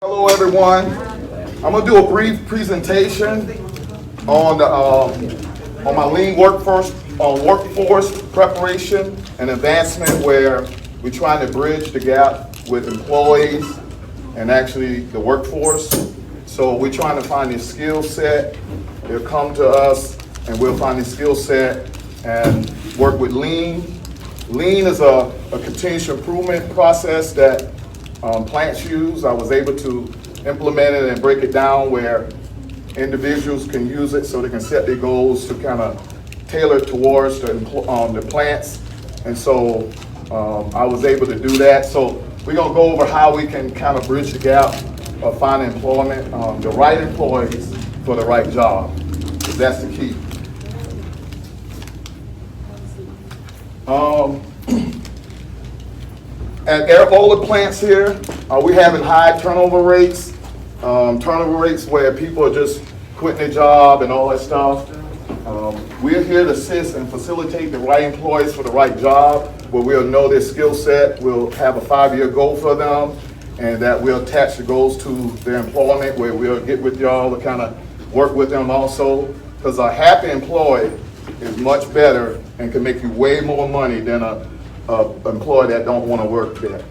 Hello, everyone. I'm gonna do a brief presentation on the on my lean workforce preparation and advancement, where we're trying to bridge the gap with employees and actually the workforce. So we're trying to find this skill set. They'll come to us and we'll find this skill set and work with lean. Lean is a continuous improvement process that plants use. I was able to implement it and break it down where individuals can use it so they can set their goals to kind of tailor it towards the plants. And so I was able to do that. So we're gonna go over how we can kind of bridge the gap of finding employment, the right employees for the right job. That's the key. At Airbola plants here, we're having high turnover rates. Turnover rates where people are just quitting their job and all that stuff. We're here to assist and facilitate the right employees for the right job, where we'll know their skill set, we'll have a 5-year goal for them, and that we'll attach the goals to their employment, where we'll get with y'all to kind of work with them also. Because a happy employee is much better and can make you way more money than a employee that don't want to work there.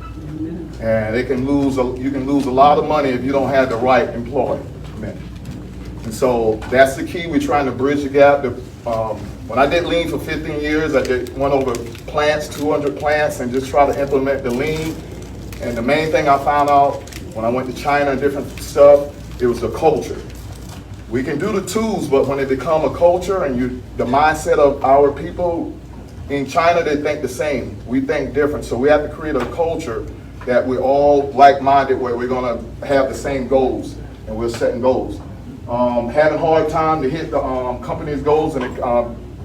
And you can lose a lot of money if you don't have the right employee. And so that's the key. We're trying to bridge the gap. When I did lean for 15 years, I went over plants, 200 plants, and just try to implement the lean. And the main thing I found out when I went to China and different stuff, it was the culture. We can do the tools, but when it become a culture and the mindset of our people, in China they think the same. We think different. So we have to create a culture that we're all like-minded, where we're gonna have the same goals and we're setting goals. Having a hard time to hit the company's goals and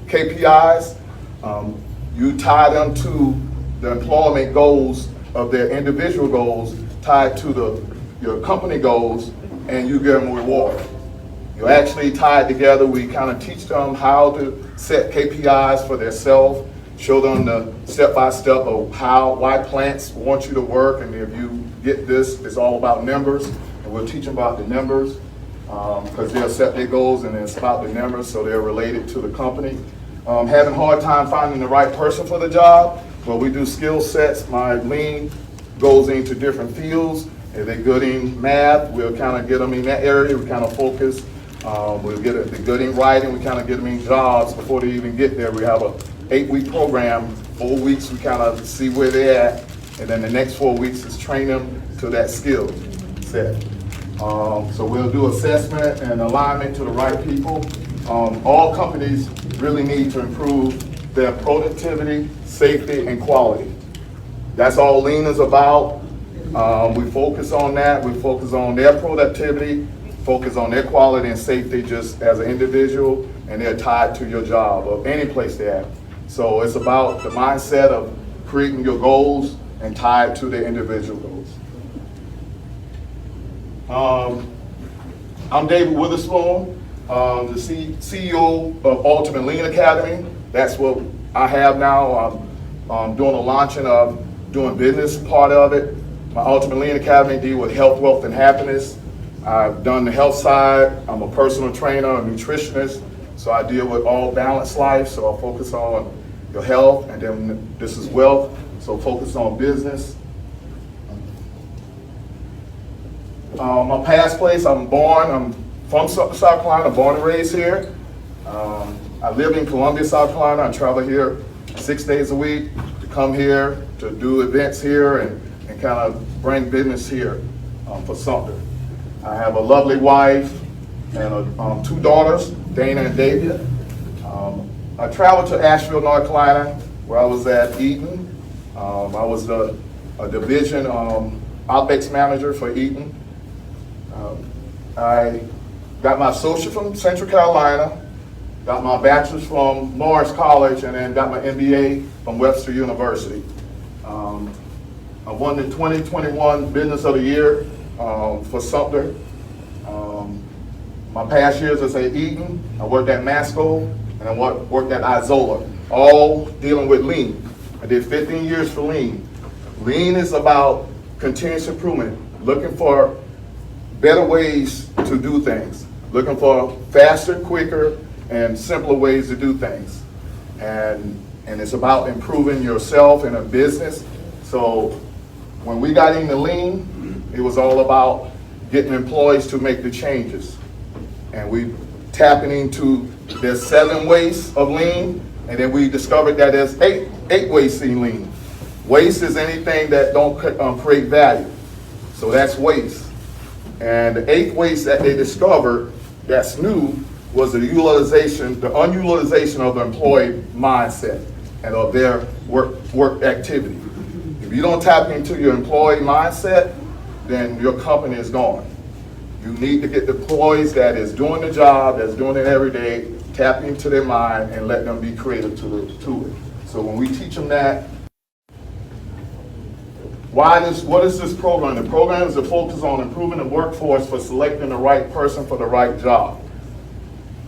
KPIs, you tie them to the employment goals of their individual goals tied to your company goals, and you give them a reward. You actually tie it together. We kind of teach them how to set KPIs for themselves, show them the step-by-step of why plants want you to work, and if you get this, it's all about numbers, and we'll teach them about the numbers, because they'll set their goals and it's about the numbers, so they're related to the company. Having a hard time finding the right person for the job, well, we do skill sets. My lean goes into different fields. If they're good in math, we'll kind of get them in that area. We kind of focus. We'll get if they're good in writing, we kind of get them in jobs before they even get there. We have a 8-week program. 4 weeks, we kind of see where they're at, and then the next 4 weeks is train them to that skill set. So we'll do assessment and alignment to the right people. All companies really need to improve their productivity, safety, and quality. That's all lean is about. We focus on that. We focus on their productivity, focus on their quality and safety just as an individual, and they're tied to your job or any place they're at. So it's about the mindset of creating your goals and tied to the individual goals. I'm David Witherspoon, the CEO of Ultimate Lean Academy. That's what I have now. I'm doing a launching of doing business part of it. My Ultimate Lean Academy deal with health, wealth, and happiness. I've done the health side. I'm a personal trainer, a nutritionist, so I deal with all balanced life. So I focus on your health, and then this is wealth, so focus on business. My past place, I'm from South Carolina, born and raised here. I live in Columbia, South Carolina. I travel here 6 days a week to come here, to do events here, and kind of bring business here for Sumter. I have a lovely wife and 2 daughters, Dana and Davia. I traveled to Asheville, North Carolina, where I was at Eaton. I was a division OpEx manager for Eaton. I got my associate from Central Carolina, got my bachelor's from Morris College, and then got my MBA from Webster University. I won the 2021 Business of the Year for Sumter. My past years as at Eaton, I worked at Masco, and I worked at Izola, all dealing with lean. I did 15 years for lean. Lean is about continuous improvement, looking for better ways to do things, looking for faster, quicker, and simpler ways to do things. And it's about improving yourself in a business. So when we got into lean, it was all about getting employees to make the changes. And we tapping into, there's 7 ways of lean, and then we discovered that there's eight ways in lean. Waste is anything that don't create value. So that's waste. And the 8th waste that they discovered that's new was the unutilization of the employee mindset and of their work activity. If you don't tap into your employee mindset, then your company is gone. You need to get the employees that is doing the job, that's doing it every day, tap into their mind and let them be creative to it. So when we teach them that, what is this program? The program is to focus on improving the workforce for selecting the right person for the right job.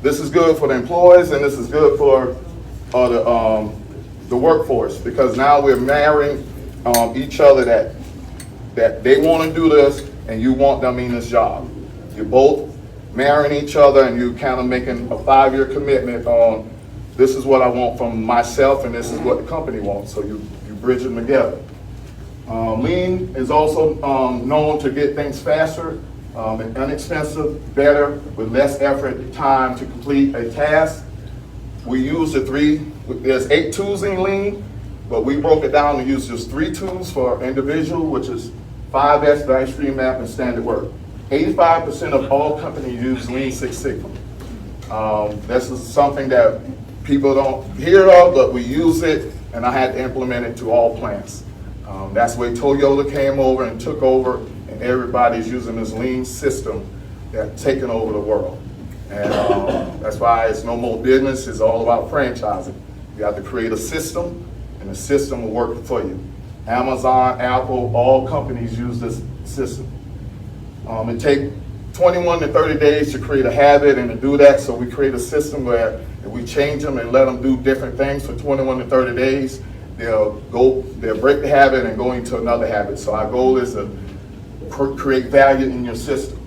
This is good for the employees and this is good for the workforce, because now we're marrying each other that they want to do this and you want them in this job. You're both marrying each other and you kind of making a 5-year commitment on, this is what I want from myself and this is what the company wants. So you bridge them together. Lean is also known to get things faster and inexpensive, better, with less effort, time to complete a task. We use there's 8 tools in lean, but we broke it down to use just 3 tools for individual, which is 5S, Value Stream Map, and Standard Work. 85% of all companies use Lean Six Sigma. This is something that people don't hear of, but we use it, and I had to implement it to all plants. That's where Toyota came over and took over, and everybody's using this lean system that's taken over the world. And that's why it's no more business, it's all about franchising. You have to create a system, and the system will work for you. Amazon, Apple, all companies use this system. It takes 21 to 30 days to create a habit and to do that, so we create a system where if we change them and let them do different things for 21 to 30 days, they'll break the habit and go into another habit. So our goal is to create value in your system.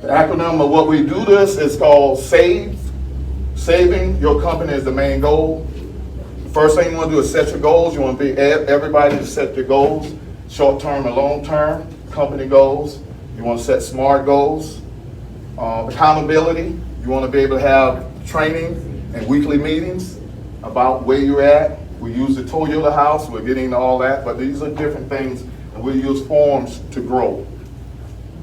The acronym of what we do this is called SAVE. Saving your company is the main goal. The first thing you want to do is set your goals. You want to be everybody to set your goals, short-term and long-term company goals. You want to set SMART goals. Accountability. You want to be able to have training and weekly meetings about where you're at. We use the Toyota House. We're getting into all that, but these are different things, and we use forms to grow.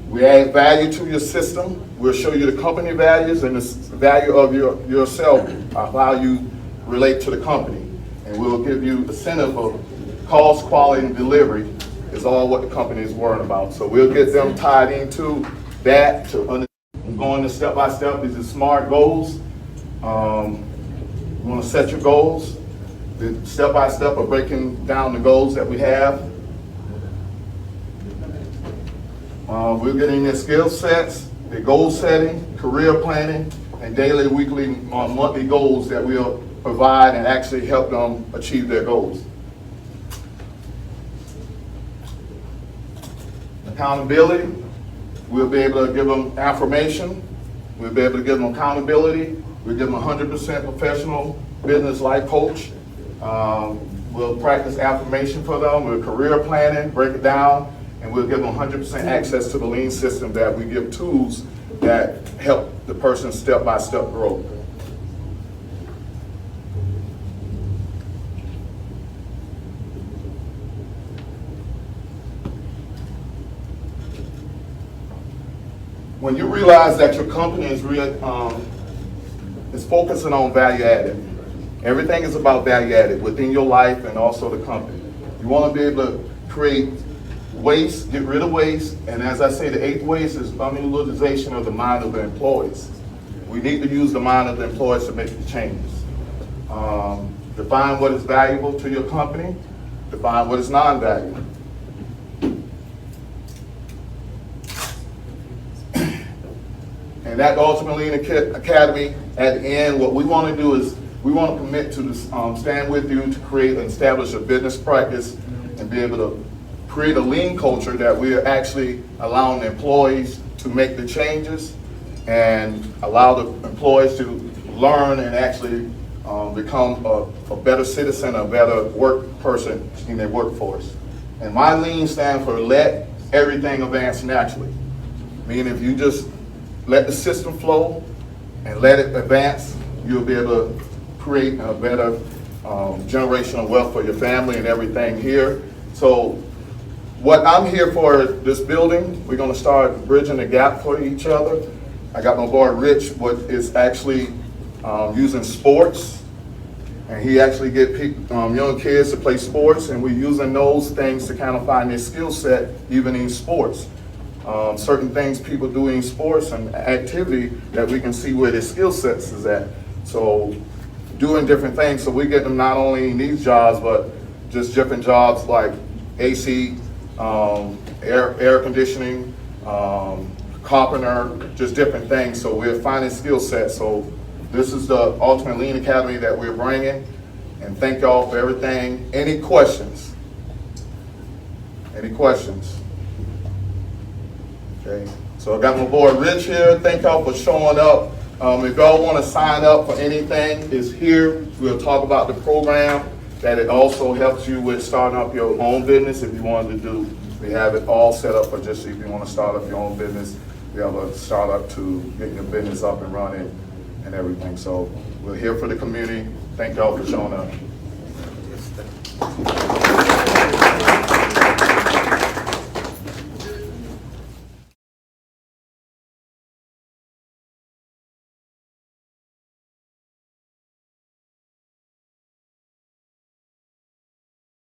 We add value to your system. We'll show you the company values and the value of yourself, how you relate to the company. And we'll give you the incentive of cost, quality, and delivery is all what the company is worrying about. So we'll get them tied into that. I'm going to step by step. These are SMART goals. You want to set your goals. The step by step of breaking down the goals that we have. We're getting the skill sets, the goal setting, career planning, and daily, weekly, monthly goals that we'll provide and actually help them achieve their goals. Accountability, we'll be able to give them affirmation, we'll be able to give them accountability, we'll give them 100% professional business life coach. We'll practice affirmation for them, we'll career planning, break it down, and we'll give them 100% access to the lean system that we give tools that help the person step by step grow. When you realize that your company is focusing on value added, everything is about value added within your life and also the company. You want to be able to create waste, get rid of waste, and as I say, the 8th waste is unutilization of the mind of the employees. We need to use the mind of the employees to make the changes. Define what is valuable to your company, define what is non-valuable. And that ultimately in the academy, at the end, what we want to do is we want to commit to this, stand with you to create and establish a business practice and be able to create a lean culture that we are actually allowing the employees to make the changes and allow the employees to learn and actually become a better citizen, a better work person in their workforce. And my lean stands for let everything advance naturally. Meaning if you just let the system flow and let it advance, you'll be able to create a better generational wealth for your family and everything here. So what I'm here for this building, we're going to start bridging the gap for each other. I got my boy Rich, what is actually using sports, and he actually get young kids to play sports, and we're using those things to kind of find their skill set even in sports. Certain things people do in sports and activity that we can see where their skill sets is at. So doing different things, so we get them not only in these jobs, but just different jobs like AC, air conditioning, carpenter, just different things. So we're finding skill sets. So this is the Ultimate Lean Academy that we're bringing. And thank y'all for everything. Any questions? Any questions? Okay. So I got my boy Rich here. Thank y'all for showing up. If y'all want to sign up for anything, it's here. We'll talk about the program. That it also helps you with starting up your own business if you wanted to do. We have it all set up for just if you want to start up your own business. We have a startup to get your business up and running and everything. So we're here for the community. Thank y'all for showing up.